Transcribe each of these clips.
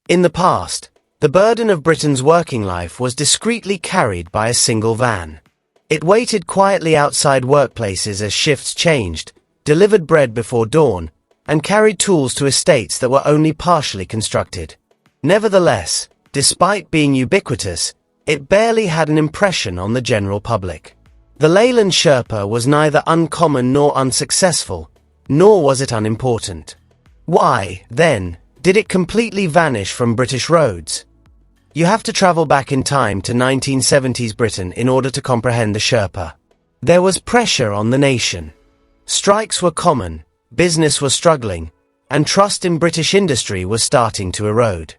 In the past, the burden of Britain's working life was discreetly carried by a single van. It waited quietly outside workplaces as shifts changed, delivered bread before dawn, and carried tools to estates that were only partially constructed. Nevertheless, despite being ubiquitous, it barely had an impression on the general public. The Leyland Sherpa was neither uncommon nor unsuccessful, nor was it unimportant. Why, then, did it completely vanish from British roads? You have to travel back in time to 1970s Britain in order to comprehend the Sherpa. There was pressure on the nation. Strikes were common, business was struggling, and trust in British industry was starting to erode.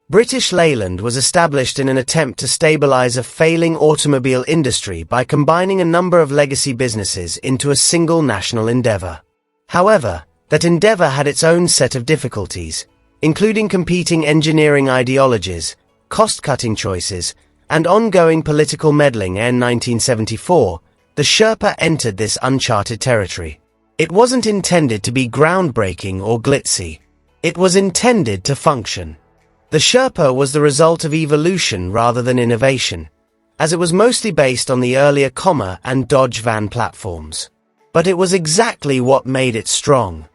British Leyland was established in an attempt to stabilize a failing automobile industry by combining a number of legacy businesses into a single national endeavor. However, that endeavor had its own set of difficulties, including competing engineering ideologies, cost-cutting choices, and ongoing political meddling. In 1974, the Sherpa entered this uncharted territory. It wasn't intended to be groundbreaking or glitzy. It was intended to function. The Sherpa was the result of evolution rather than innovation, as it was mostly based on the earlier Commer and Dodge van platforms. But it was exactly what made it strong.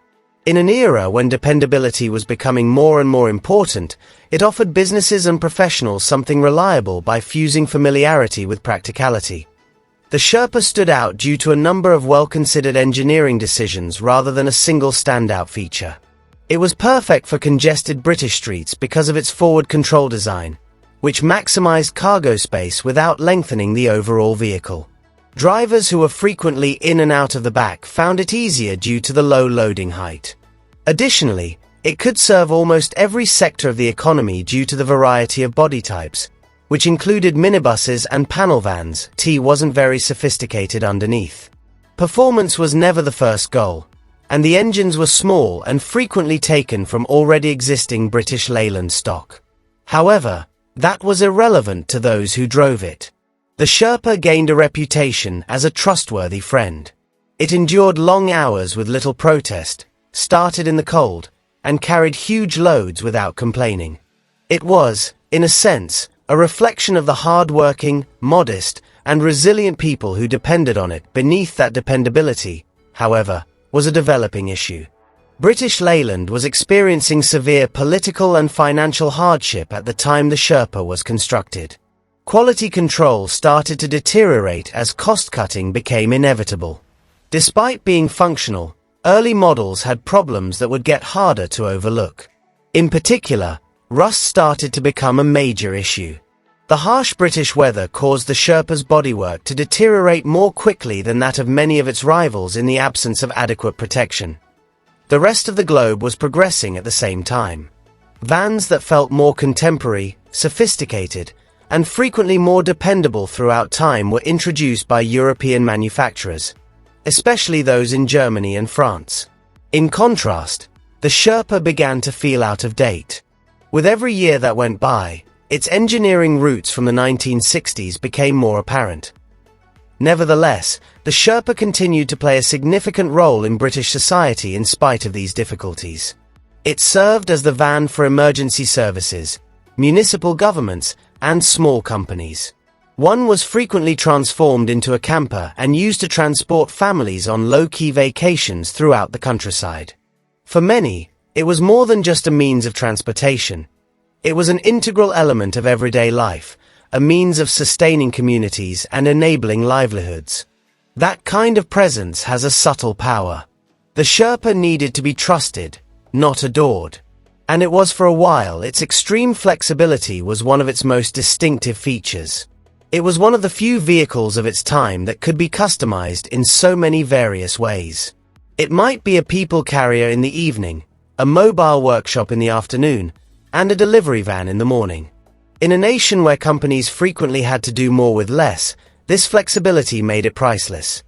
In an era when dependability was becoming more and more important, it offered businesses and professionals something reliable by fusing familiarity with practicality. The Sherpa stood out due to a number of well-considered engineering decisions rather than a single standout feature. It was perfect for congested British streets because of its forward control design, which maximized cargo space without lengthening the overall vehicle. Drivers who were frequently in and out of the back found it easier due to the low loading height. Additionally, it could serve almost every sector of the economy due to the variety of body types, which included minibuses and panel vans. It wasn't very sophisticated underneath. Performance was never the first goal, and the engines were small and frequently taken from already existing British Leyland stock. However, that was irrelevant to those who drove it. The Sherpa gained a reputation as a trustworthy friend. It endured long hours with little protest, started in the cold, and carried huge loads without complaining. It was, in a sense, a reflection of the hard-working, modest, and resilient people who depended on it. Beneath that dependability, however, was a developing issue. British Leyland was experiencing severe political and financial hardship at the time the Sherpa was constructed. Quality control started to deteriorate as cost-cutting became inevitable. Despite being functional, early models had problems that would get harder to overlook. In particular, rust started to become a major issue. The harsh British weather caused the Sherpa's bodywork to deteriorate more quickly than that of many of its rivals in the absence of adequate protection. The rest of the globe was progressing at the same time. Vans that felt more contemporary, sophisticated, and frequently more dependable throughout time were introduced by European manufacturers, especially those in Germany and France. In contrast, the Sherpa began to feel out of date. With every year that went by, its engineering roots from the 1960s became more apparent. Nevertheless, the Sherpa continued to play a significant role in British society in spite of these difficulties. It served as the van for emergency services, municipal governments, and small companies. One was frequently transformed into a camper and used to transport families on low-key vacations throughout the countryside. For many, it was more than just a means of transportation. It was an integral element of everyday life, a means of sustaining communities and enabling livelihoods. That kind of presence has a subtle power. The Sherpa needed to be trusted, not adored. And it was for a while. Its extreme flexibility was one of its most distinctive features. It was one of the few vehicles of its time that could be customized in so many various ways. It might be a people carrier in the evening, a mobile workshop in the afternoon, and a delivery van in the morning. In a nation where companies frequently had to do more with less, this flexibility made it priceless.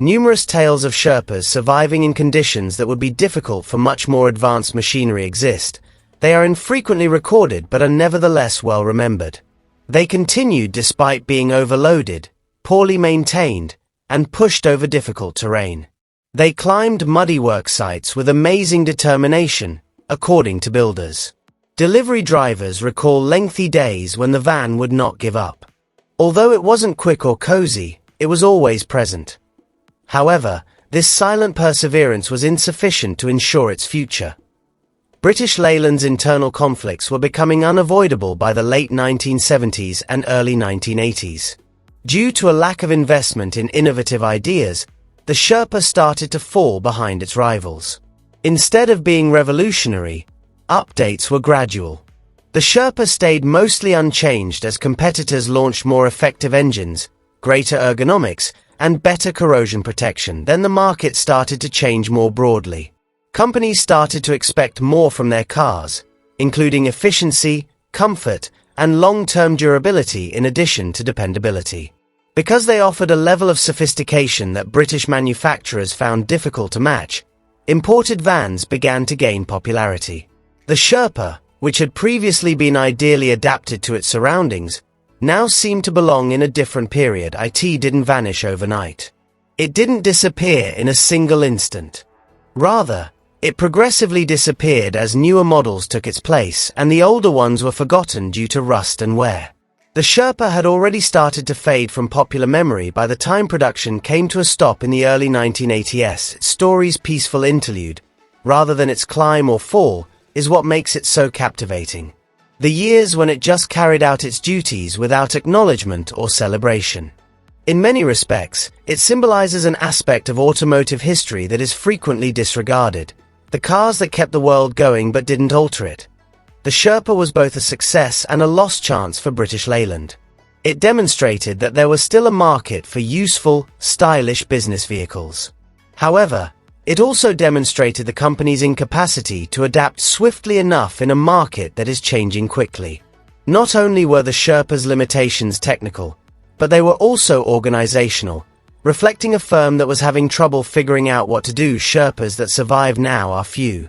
Numerous tales of Sherpas surviving in conditions that would be difficult for much more advanced machinery exist. They are infrequently recorded but are nevertheless well remembered. They continued despite being overloaded, poorly maintained, and pushed over difficult terrain. They climbed muddy work sites with amazing determination, according to builders. Delivery drivers recall lengthy days when the van would not give up. Although it wasn't quick or cozy, it was always present. However, this silent perseverance was insufficient to ensure its future. British Leyland's internal conflicts were becoming unavoidable by the late 1970s and early 1980s. Due to a lack of investment in innovative ideas, the Sherpa started to fall behind its rivals. Instead of being revolutionary, updates were gradual. The Sherpa stayed mostly unchanged as competitors launched more effective engines, greater ergonomics, and better corrosion protection. Then the market started to change more broadly. Companies started to expect more from their cars, including efficiency, comfort, and long-term durability in addition to dependability. Because they offered a level of sophistication that British manufacturers found difficult to match, imported vans began to gain popularity. The Sherpa, which had previously been ideally adapted to its surroundings, now seemed to belong in a different period. It didn't vanish overnight. It didn't disappear in a single instant. Rather, it progressively disappeared as newer models took its place and the older ones were forgotten due to rust and wear. The Sherpa had already started to fade from popular memory by the time production came to a stop in the early 1980s. Its story's peaceful interlude, rather than its climb or fall, is what makes it so captivating. The years when it just carried out its duties without acknowledgement or celebration. In many respects, it symbolizes an aspect of automotive history that is frequently disregarded. The cars that kept the world going but didn't alter it. The Sherpa was both a success and a lost chance for British Leyland. It demonstrated that there was still a market for useful, stylish business vehicles. However, it also demonstrated the company's incapacity to adapt swiftly enough in a market that is changing quickly. Not only were the Sherpa's limitations technical, but they were also organizational, reflecting a firm that was having trouble figuring out what to do. Sherpas that survive now are few.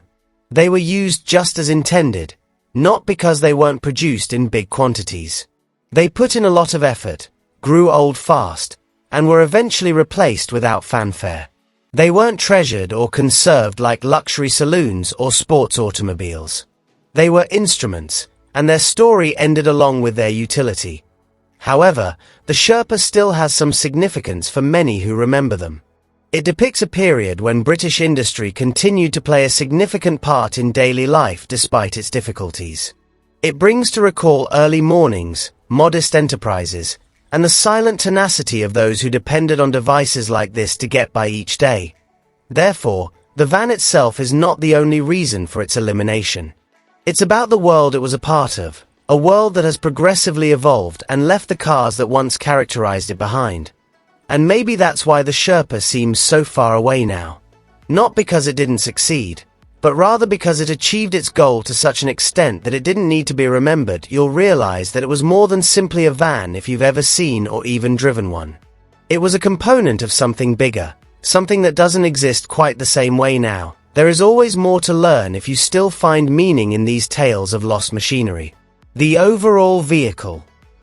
They were used just as intended, not because they weren't produced in big quantities. They put in a lot of effort, grew old fast, and were eventually replaced without fanfare. They weren't treasured or conserved like luxury saloons or sports automobiles. They were instruments, and their story ended along with their utility. However, the Sherpa still has some significance for many who remember them. It depicts a period when British industry continued to play a significant part in daily life despite its difficulties. It brings to recall early mornings, modest enterprises, and the silent tenacity of those who depended on devices like this to get by each day. Therefore, the van itself is not the only reason for its elimination. It's about the world it was a part of, a world that has progressively evolved and left the cars that once characterized it behind. And maybe that's why the Sherpa seems so far away now. Not because it didn't succeed, but rather because it achieved its goal to such an extent that it didn't need to be remembered. You'll realize that it was more than simply a van if you've ever seen or even driven one. It was a component of something bigger, something that doesn't exist quite the same way now. There is always more to learn if you still find meaning in these tales of lost machinery. The overall vehicle.